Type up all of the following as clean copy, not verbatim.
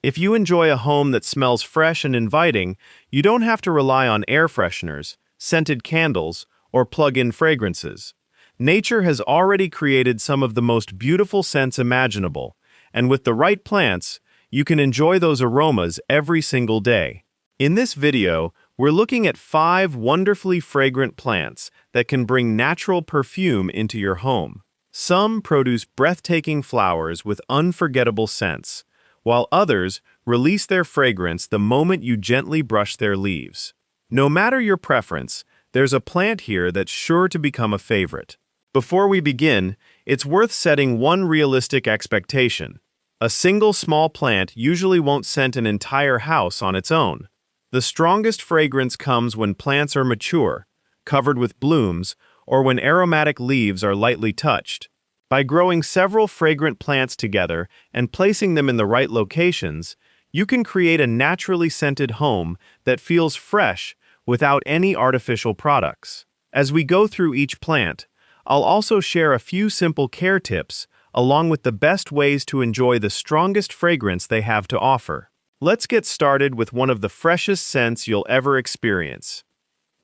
If you enjoy a home that smells fresh and inviting, you don't have to rely on air fresheners, scented candles, or plug-in fragrances. Nature has already created some of the most beautiful scents imaginable, and with the right plants, you can enjoy those aromas every single day. In this video, we're looking at 5 wonderfully fragrant plants that can bring natural perfume into your home. Some produce breathtaking flowers with unforgettable scents, while others release their fragrance the moment you gently brush their leaves. No matter your preference, there's a plant here that's sure to become a favorite. Before we begin, it's worth setting one realistic expectation. A single small plant usually won't scent an entire house on its own. The strongest fragrance comes when plants are mature, covered with blooms, or when aromatic leaves are lightly touched. By growing several fragrant plants together and placing them in the right locations, you can create a naturally scented home that feels fresh without any artificial products. As we go through each plant, I'll also share a few simple care tips along with the best ways to enjoy the strongest fragrance they have to offer. Let's get started with one of the freshest scents you'll ever experience.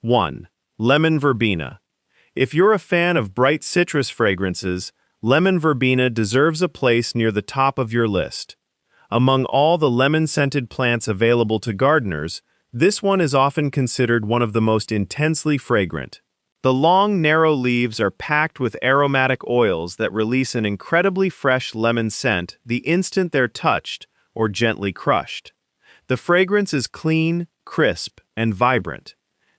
1. Lemon Verbena. If you're a fan of bright citrus fragrances, lemon verbena deserves a place near the top of your list. Among all the lemon-scented plants available to gardeners, this one is often considered one of the most intensely fragrant. The long, narrow leaves are packed with aromatic oils that release an incredibly fresh lemon scent the instant they're touched or gently crushed. The fragrance is clean, crisp, and vibrant.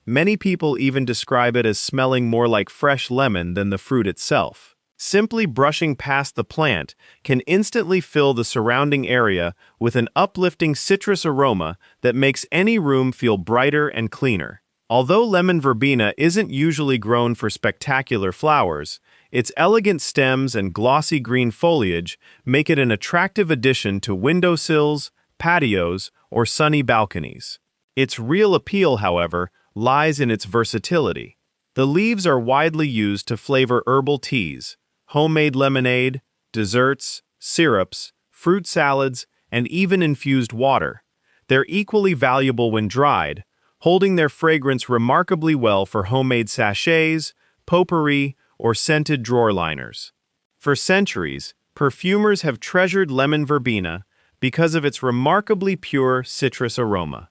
Many people even describe it as smelling more like fresh lemon than the fruit itself. Simply brushing past the plant can instantly fill the surrounding area with an uplifting citrus aroma that makes any room feel brighter and cleaner. Although lemon verbena isn't usually grown for spectacular flowers, its elegant stems and glossy green foliage make it an attractive addition to windowsills, patios, or sunny balconies. Its real appeal, however, lies in its versatility. The leaves are widely used to flavor herbal teas, homemade lemonade, desserts, syrups, fruit salads, and even infused water. They're equally valuable when dried, holding their fragrance remarkably well for homemade sachets, potpourri, or scented drawer liners. For centuries, perfumers have treasured lemon verbena because of its remarkably pure citrus aroma.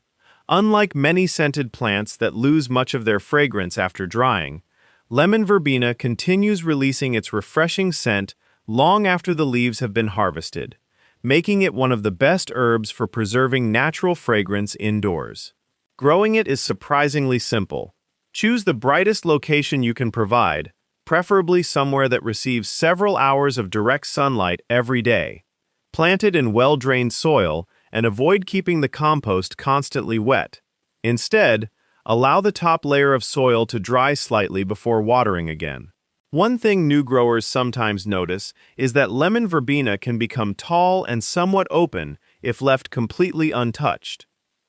Unlike many scented plants that lose much of their fragrance after drying, lemon verbena continues releasing its refreshing scent long after the leaves have been harvested, making it one of the best herbs for preserving natural fragrance indoors. Growing it is surprisingly simple. Choose the brightest location you can provide, preferably somewhere that receives several hours of direct sunlight every day. Plant it in well-drained soil and avoid keeping the compost constantly wet. Instead, allow the top layer of soil to dry slightly before watering again. One thing new growers sometimes notice is that lemon verbena can become tall and somewhat open if left completely untouched.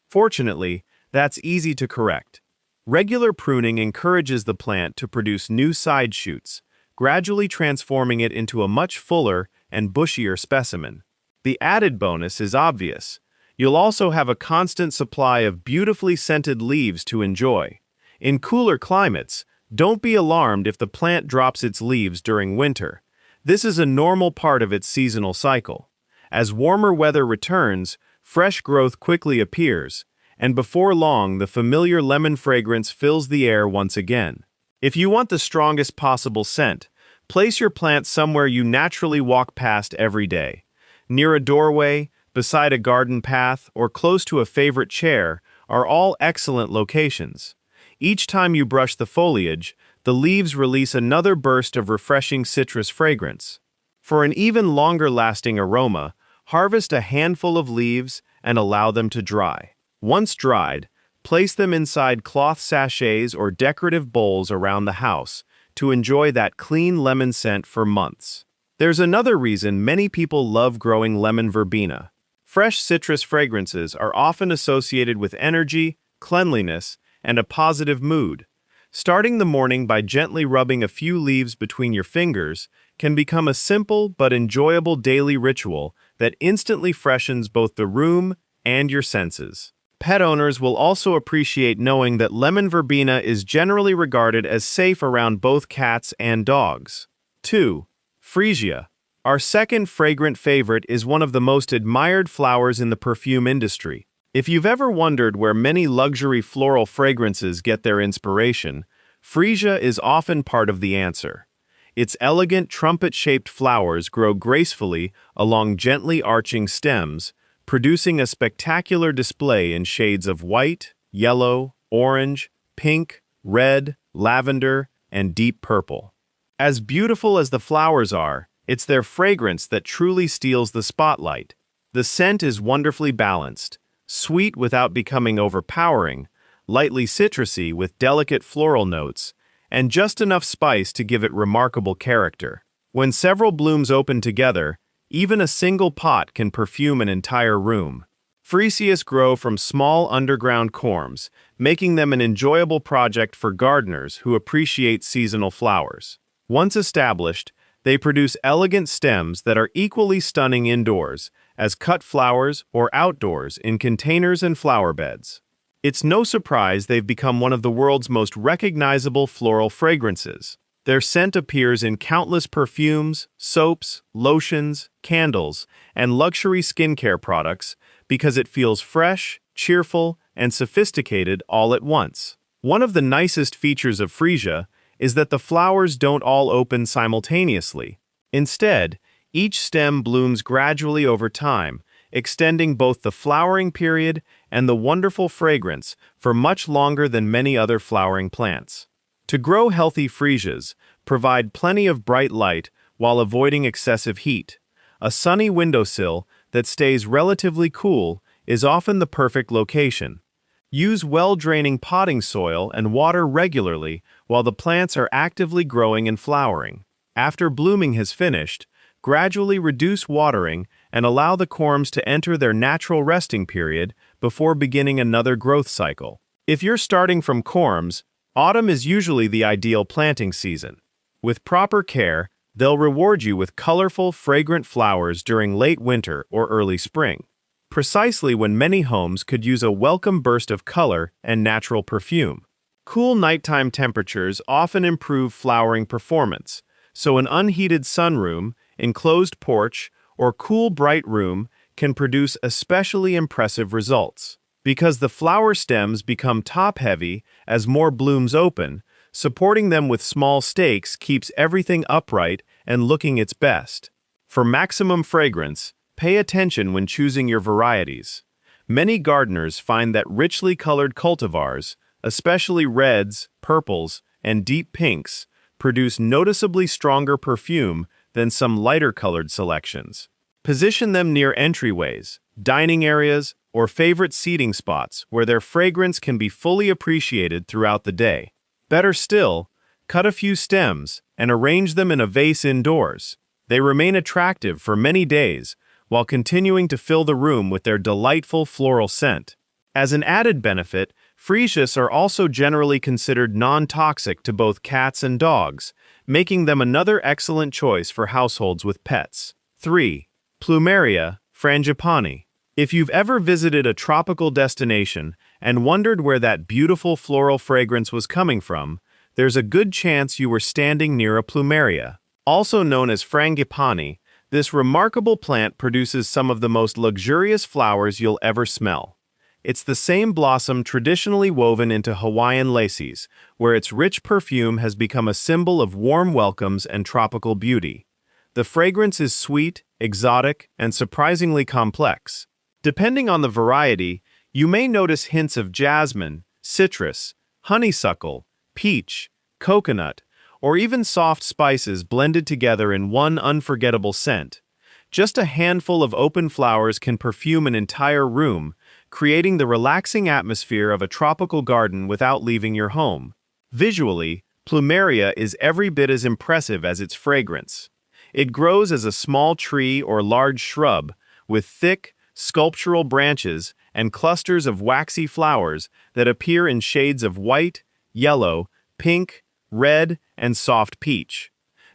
Fortunately, that's easy to correct. Regular pruning encourages the plant to produce new side shoots, gradually transforming it into a much fuller and bushier specimen. The added bonus is obvious. You'll also have a constant supply of beautifully scented leaves to enjoy. In cooler climates, don't be alarmed if the plant drops its leaves during winter. This is a normal part of its seasonal cycle. As warmer weather returns, fresh growth quickly appears, and before long, the familiar lemon fragrance fills the air once again. If you want the strongest possible scent, place your plant somewhere you naturally walk past every day. Near a doorway, beside a garden path, or close to a favorite chair are all excellent locations. Each time you brush the foliage, the leaves release another burst of refreshing citrus fragrance. For an even longer-lasting aroma, harvest a handful of leaves and allow them to dry. Once dried, place them inside cloth sachets or decorative bowls around the house to enjoy that clean lemon scent for months. There's another reason many people love growing lemon verbena. Fresh citrus fragrances are often associated with energy, cleanliness, and a positive mood. Starting the morning by gently rubbing a few leaves between your fingers can become a simple but enjoyable daily ritual that instantly freshens both the room and your senses. Pet owners will also appreciate knowing that lemon verbena is generally regarded as safe around both cats and dogs. 2. Freesia. Our second fragrant favorite is one of the most admired flowers in the perfume industry. If you've ever wondered where many luxury floral fragrances get their inspiration, Freesia is often part of the answer. Its elegant trumpet-shaped flowers grow gracefully along gently arching stems, producing a spectacular display in shades of white, yellow, orange, pink, red, lavender, and deep purple. As beautiful as the flowers are, it's their fragrance that truly steals the spotlight. The scent is wonderfully balanced, sweet without becoming overpowering, lightly citrusy with delicate floral notes, and just enough spice to give it remarkable character. When several blooms open together, even a single pot can perfume an entire room. Freesias grow from small underground corms, making them an enjoyable project for gardeners who appreciate seasonal flowers. Once established, they produce elegant stems that are equally stunning indoors, as cut flowers or outdoors in containers and flower beds. It's no surprise they've become one of the world's most recognizable floral fragrances. Their scent appears in countless perfumes, soaps, lotions, candles, and luxury skincare products because it feels fresh, cheerful, and sophisticated all at once. One of the nicest features of Freesia is that the flowers don't all open simultaneously. Instead, each stem blooms gradually over time, extending both the flowering period and the wonderful fragrance for much longer than many other flowering plants. To grow healthy freesias, provide plenty of bright light while avoiding excessive heat. A sunny windowsill that stays relatively cool is often the perfect location. Use well-draining potting soil and water regularly while the plants are actively growing and flowering. After blooming has finished, gradually reduce watering and allow the corms to enter their natural resting period before beginning another growth cycle. If you're starting from corms, autumn is usually the ideal planting season. With proper care, they'll reward you with colorful, fragrant flowers during late winter or early spring, precisely when many homes could use a welcome burst of color and natural perfume. Cool nighttime temperatures often improve flowering performance, so an unheated sunroom, enclosed porch, or cool bright room can produce especially impressive results. Because the flower stems become top-heavy as more blooms open, supporting them with small stakes keeps everything upright and looking its best. For maximum fragrance, pay attention when choosing your varieties. Many gardeners find that richly colored cultivars, especially reds, purples, and deep pinks, produce noticeably stronger perfume than some lighter-colored selections. Position them near entryways, dining areas, or favorite seating spots where their fragrance can be fully appreciated throughout the day. Better still, cut a few stems and arrange them in a vase indoors. They remain attractive for many days while continuing to fill the room with their delightful floral scent. As an added benefit, freesias are also generally considered non-toxic to both cats and dogs, making them another excellent choice for households with pets. 3. Plumeria, Frangipani. If you've ever visited a tropical destination and wondered where that beautiful floral fragrance was coming from, there's a good chance you were standing near a Plumeria. Also known as Frangipani, this remarkable plant produces some of the most luxurious flowers you'll ever smell. It's the same blossom traditionally woven into Hawaiian laces, where its rich perfume has become a symbol of warm welcomes and tropical beauty. The fragrance is sweet, exotic, and surprisingly complex. Depending on the variety, you may notice hints of jasmine, citrus, honeysuckle, peach, coconut, or even soft spices blended together in one unforgettable scent. Just a handful of open flowers can perfume an entire room, creating the relaxing atmosphere of a tropical garden without leaving your home. Visually, Plumeria is every bit as impressive as its fragrance. It grows as a small tree or large shrub, with thick, sculptural branches and clusters of waxy flowers that appear in shades of white, yellow, pink, red, and soft peach.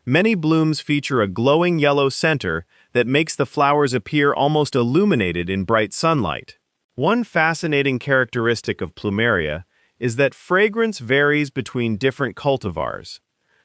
Many blooms feature a glowing yellow center that makes the flowers appear almost illuminated in bright sunlight. One fascinating characteristic of Plumeria is that fragrance varies between different cultivars.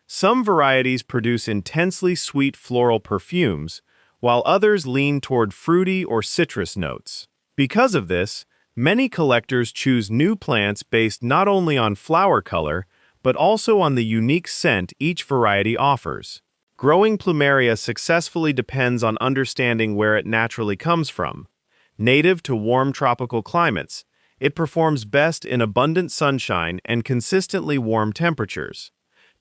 Some varieties produce intensely sweet floral perfumes, while others lean toward fruity or citrus notes. Because of this, many collectors choose new plants based not only on flower color, but also on the unique scent each variety offers. Growing Plumeria successfully depends on understanding where it naturally comes from. Native to warm tropical climates, it performs best in abundant sunshine and consistently warm temperatures.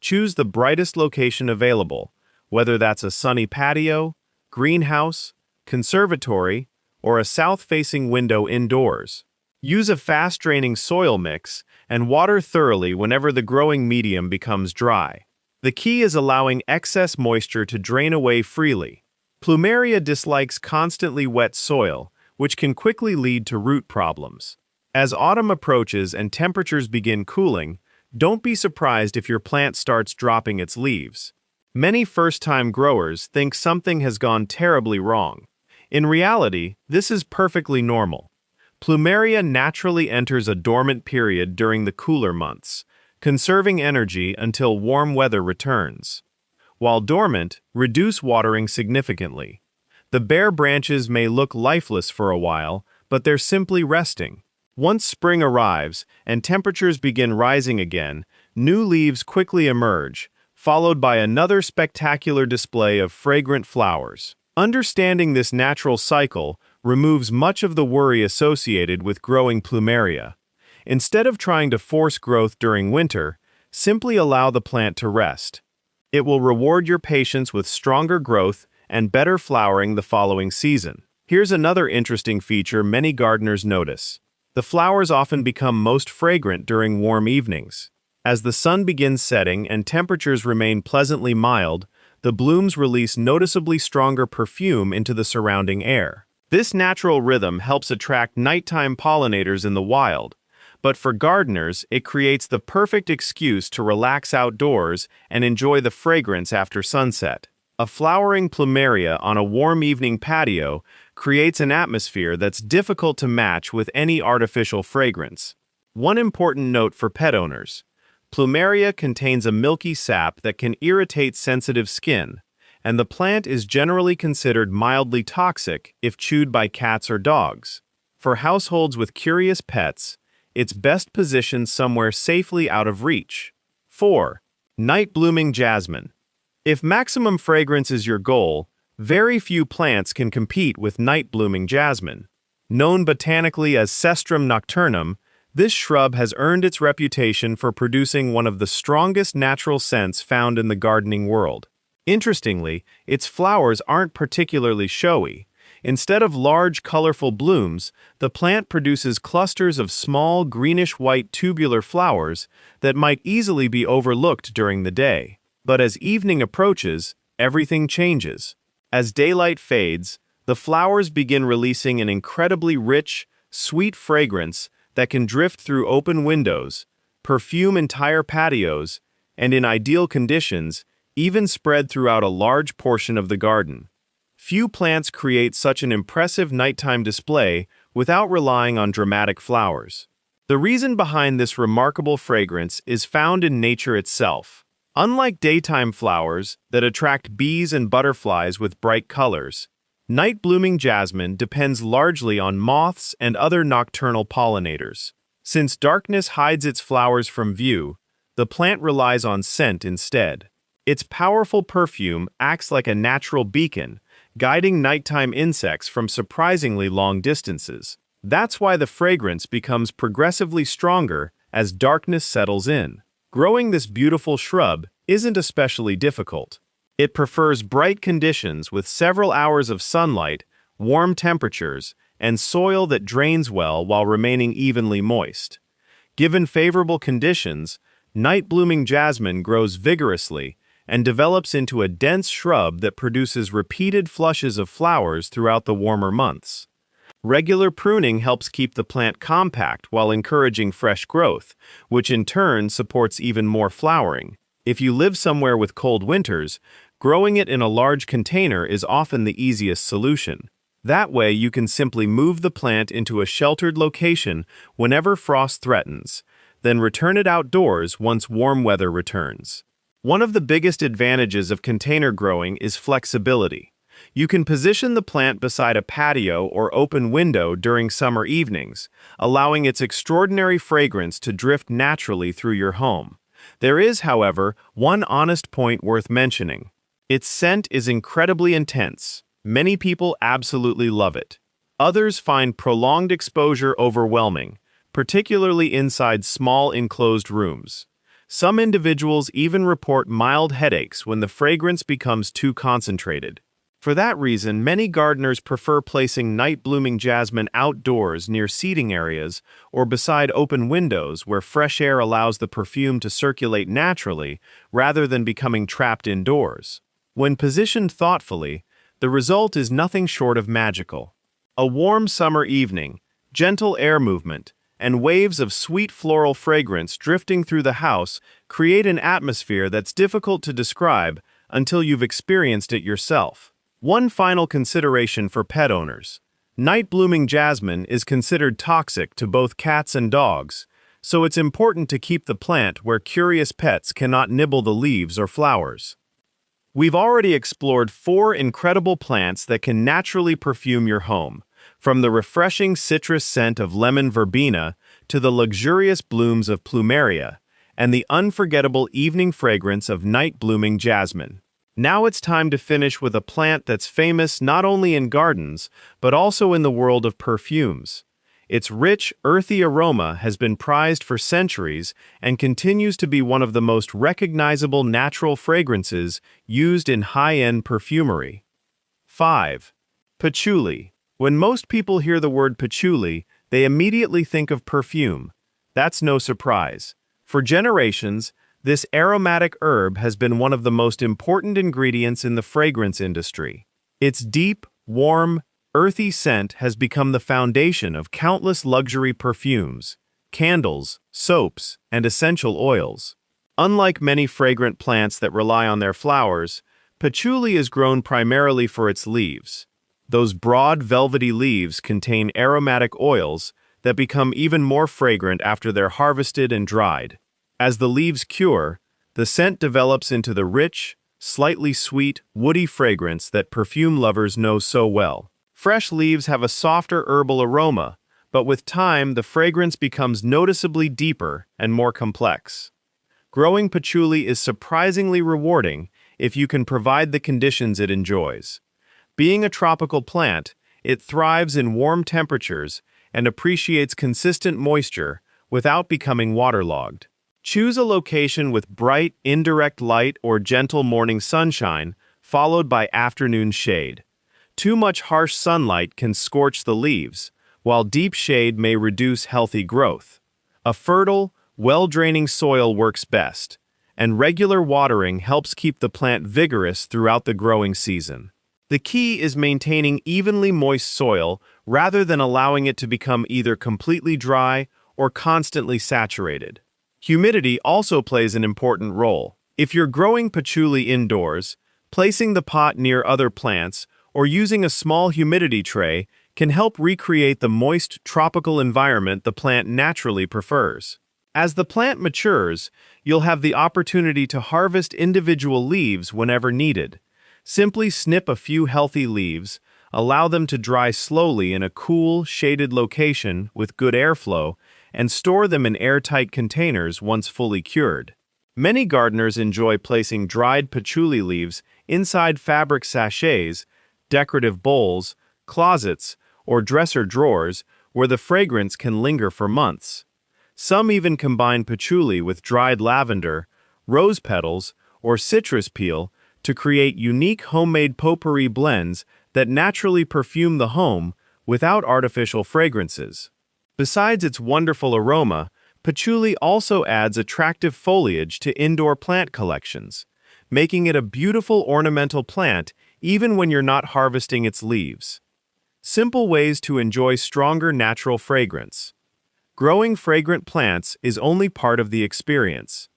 Choose the brightest location available, whether that's a sunny patio, greenhouse, conservatory, or a south-facing window indoors. Use a fast-draining soil mix and water thoroughly whenever the growing medium becomes dry. The key is allowing excess moisture to drain away freely. Plumeria dislikes constantly wet soil, which can quickly lead to root problems. As autumn approaches and temperatures begin cooling, don't be surprised if your plant starts dropping its leaves. Many first-time growers think something has gone terribly wrong. In reality, this is perfectly normal. Plumeria naturally enters a dormant period during the cooler months, conserving energy until warm weather returns. While dormant, reduce watering significantly. The bare branches may look lifeless for a while, but they're simply resting. Once spring arrives and temperatures begin rising again, new leaves quickly emerge, followed by another spectacular display of fragrant flowers. Understanding this natural cycle removes much of the worry associated with growing Plumeria. Instead of trying to force growth during winter, simply allow the plant to rest. It will reward your patience with stronger growth and better flowering the following season. Here's another interesting feature many gardeners notice. The flowers often become most fragrant during warm evenings. As the sun begins setting and temperatures remain pleasantly mild, the blooms release noticeably stronger perfume into the surrounding air. This natural rhythm helps attract nighttime pollinators in the wild, but for gardeners, it creates the perfect excuse to relax outdoors and enjoy the fragrance after sunset. A flowering Plumeria on a warm evening patio creates an atmosphere that's difficult to match with any artificial fragrance. One important note for pet owners: Plumeria contains a milky sap that can irritate sensitive skin, and the plant is generally considered mildly toxic if chewed by cats or dogs. For households with curious pets, it's best positioned somewhere safely out of reach. 4. Night-blooming jasmine. If maximum fragrance is your goal, very few plants can compete with night-blooming jasmine. Known botanically as Cestrum nocturnum, this shrub has earned its reputation for producing one of the strongest natural scents found in the gardening world. Interestingly, its flowers aren't particularly showy. Instead of large, colorful blooms, the plant produces clusters of small, greenish-white tubular flowers that might easily be overlooked during the day. But as evening approaches, everything changes. As daylight fades, the flowers begin releasing an incredibly rich, sweet fragrance that can drift through open windows, perfume entire patios, and in ideal conditions, even spread throughout a large portion of the garden. Few plants create such an impressive nighttime display without relying on dramatic flowers. The reason behind this remarkable fragrance is found in nature itself. Unlike daytime flowers that attract bees and butterflies with bright colors, night-blooming jasmine depends largely on moths and other nocturnal pollinators. Since darkness hides its flowers from view, the plant relies on scent instead. Its powerful perfume acts like a natural beacon, guiding nighttime insects from surprisingly long distances. That's why the fragrance becomes progressively stronger as darkness settles in. Growing this beautiful shrub isn't especially difficult. It prefers bright conditions with several hours of sunlight, warm temperatures, and soil that drains well while remaining evenly moist. Given favorable conditions, night-blooming jasmine grows vigorously and develops into a dense shrub that produces repeated flushes of flowers throughout the warmer months. Regular pruning helps keep the plant compact while encouraging fresh growth, which in turn supports even more flowering. If you live somewhere with cold winters, Growing it in a large container is often the easiest solution. That way, you can simply move the plant into a sheltered location whenever frost threatens, then return it outdoors once warm weather returns. One of the biggest advantages of container growing is flexibility. You can position the plant beside a patio or open window during summer evenings, allowing its extraordinary fragrance to drift naturally through your home. There is, however, one honest point worth mentioning. Its scent is incredibly intense. Many people absolutely love it. Others find prolonged exposure overwhelming, particularly inside small enclosed rooms. Some individuals even report mild headaches when the fragrance becomes too concentrated. For that reason, many gardeners prefer placing night-blooming jasmine outdoors near seating areas or beside open windows where fresh air allows the perfume to circulate naturally rather than becoming trapped indoors. When positioned thoughtfully, the result is nothing short of magical. A warm summer evening, gentle air movement, and waves of sweet floral fragrance drifting through the house create an atmosphere that's difficult to describe until you've experienced it yourself. One final consideration for pet owners. Night-blooming jasmine is considered toxic to both cats and dogs, so it's important to keep the plant where curious pets cannot nibble the leaves or flowers. We've already explored 4 incredible plants that can naturally perfume your home, from the refreshing citrus scent of lemon verbena to the luxurious blooms of Plumeria and the unforgettable evening fragrance of night-blooming jasmine. Now it's time to finish with a plant that's famous not only in gardens, but also in the world of perfumes. Its rich, earthy aroma has been prized for centuries and continues to be one of the most recognizable natural fragrances used in high-end perfumery. 5. Patchouli. When most people hear the word patchouli, they immediately think of perfume. That's no surprise. For generations, this aromatic herb has been one of the most important ingredients in the fragrance industry. Its deep, warm, earthy scent has become the foundation of countless luxury perfumes, candles, soaps, and essential oils. Unlike many fragrant plants that rely on their flowers, patchouli is grown primarily for its leaves. Those broad, velvety leaves contain aromatic oils that become even more fragrant after they're harvested and dried. As the leaves cure, the scent develops into the rich, slightly sweet, woody fragrance that perfume lovers know so well. Fresh leaves have a softer herbal aroma, but with time the fragrance becomes noticeably deeper and more complex. Growing patchouli is surprisingly rewarding if you can provide the conditions it enjoys. Being a tropical plant, it thrives in warm temperatures and appreciates consistent moisture without becoming waterlogged. Choose a location with bright, indirect light or gentle morning sunshine, followed by afternoon shade. Too much harsh sunlight can scorch the leaves, while deep shade may reduce healthy growth. A fertile, well-draining soil works best, and regular watering helps keep the plant vigorous throughout the growing season. The key is maintaining evenly moist soil rather than allowing it to become either completely dry or constantly saturated. Humidity also plays an important role. If you're growing patchouli indoors, placing the pot near other plants or using a small humidity tray can help recreate the moist tropical environment the plant naturally prefers. As the plant matures, you'll have the opportunity to harvest individual leaves whenever needed. Simply snip a few healthy leaves, allow them to dry slowly in a cool, shaded location with good airflow, and store them in airtight containers once fully cured. Many gardeners enjoy placing dried patchouli leaves inside fabric sachets, decorative bowls, closets, or dresser drawers where the fragrance can linger for months. Some even combine patchouli with dried lavender, rose petals, or citrus peel to create unique homemade potpourri blends that naturally perfume the home without artificial fragrances. Besides its wonderful aroma, patchouli also adds attractive foliage to indoor plant collections, making it a beautiful ornamental plant even when you're not harvesting its leaves. Simple ways to enjoy stronger natural fragrance. Growing fragrant plants is only part of the experience.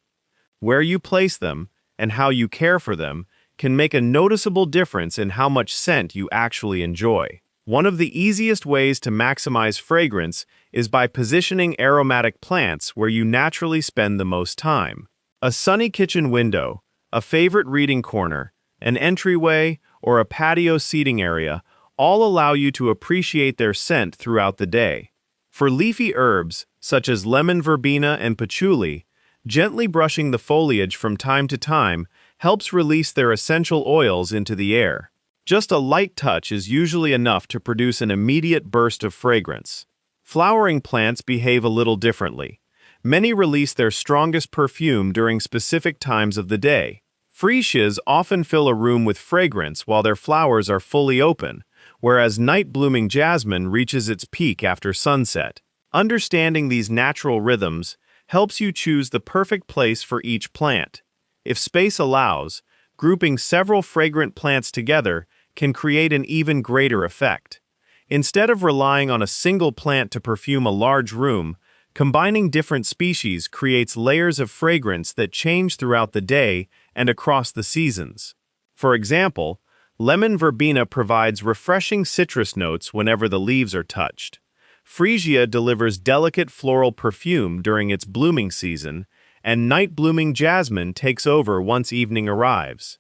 Where you place them and how you care for them can make a noticeable difference in how much scent you actually enjoy. One of the easiest ways to maximize fragrance is by positioning aromatic plants where you naturally spend the most time. A sunny kitchen window, a favorite reading corner, an entryway, or a patio seating area all allow you to appreciate their scent throughout the day. For leafy herbs, such as lemon verbena and patchouli, gently brushing the foliage from time to time helps release their essential oils into the air. Just a light touch is usually enough to produce an immediate burst of fragrance. Flowering plants behave a little differently. Many release their strongest perfume during specific times of the day. Freesias often fill a room with fragrance while their flowers are fully open, whereas night-blooming jasmine reaches its peak after sunset. Understanding these natural rhythms helps you choose the perfect place for each plant. If space allows, grouping several fragrant plants together can create an even greater effect. Instead of relying on a single plant to perfume a large room, combining different species creates layers of fragrance that change throughout the day and across the seasons. For example, lemon verbena provides refreshing citrus notes whenever the leaves are touched. Freesia delivers delicate floral perfume during its blooming season, and night-blooming jasmine takes over once evening arrives.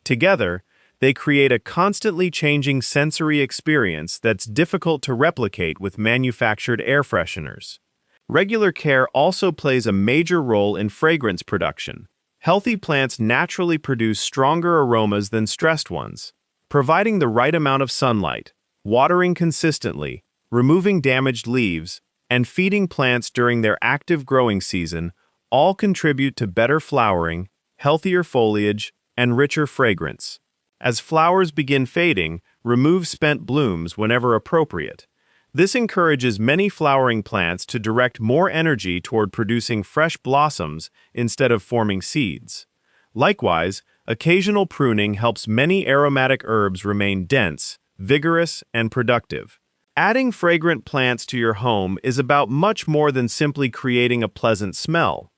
Together, they create a constantly changing sensory experience that's difficult to replicate with manufactured air fresheners. Regular care also plays a major role in fragrance production. Healthy plants naturally produce stronger aromas than stressed ones. Providing the right amount of sunlight, watering consistently, removing damaged leaves, and feeding plants during their active growing season all contribute to better flowering, healthier foliage, and richer fragrance. As flowers begin fading, remove spent blooms whenever appropriate. This encourages many flowering plants to direct more energy toward producing fresh blossoms instead of forming seeds. Likewise, occasional pruning helps many aromatic herbs remain dense, vigorous, and productive. Adding fragrant plants to your home is about much more than simply creating a pleasant smell.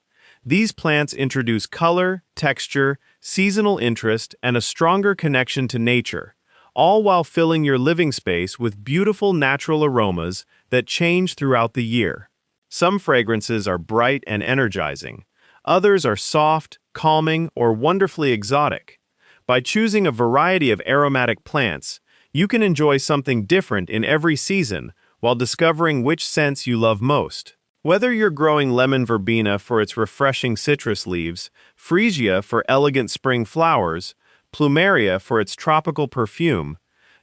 These plants introduce color, texture, seasonal interest, and a stronger connection to nature, all while filling your living space with beautiful natural aromas that change throughout the year. Some fragrances are bright and energizing. Others are soft, calming, or wonderfully exotic. By choosing a variety of aromatic plants, you can enjoy something different in every season while discovering which scents you love most. Whether you're growing lemon verbena for its refreshing citrus leaves, Freesia for elegant spring flowers, Plumeria for its tropical perfume,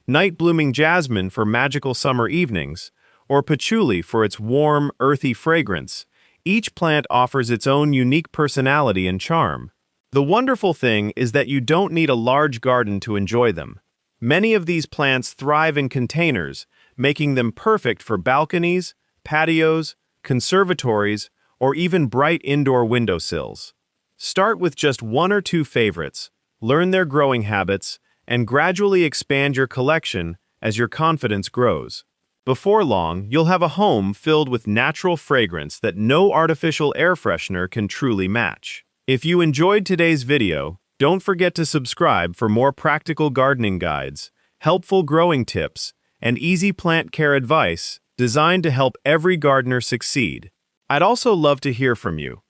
night-blooming jasmine for magical summer evenings, or patchouli for its warm, earthy fragrance, each plant offers its own unique personality and charm. The wonderful thing is that you don't need a large garden to enjoy them. Many of these plants thrive in containers, making them perfect for balconies, patios, conservatories, or even bright indoor windowsills. Start with just one or two favorites, learn their growing habits, and gradually expand your collection as your confidence grows. Before long, you'll have a home filled with natural fragrance that no artificial air freshener can truly match. If you enjoyed today's video, don't forget to subscribe for more practical gardening guides, helpful growing tips, and easy plant care advice designed to help every gardener succeed. I'd also love to hear from you.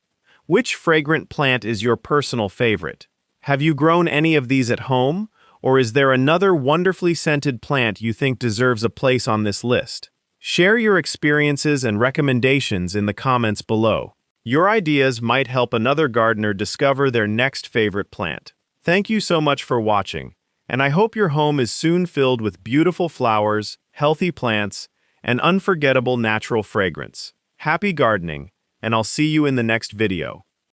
Which fragrant plant is your personal favorite? Have you grown any of these at home? Or is there another wonderfully scented plant you think deserves a place on this list? Share your experiences and recommendations in the comments below. Your ideas might help another gardener discover their next favorite plant. Thank you so much for watching, and I hope your home is soon filled with beautiful flowers, healthy plants, and unforgettable natural fragrance. Happy gardening, and I'll see you in the next video.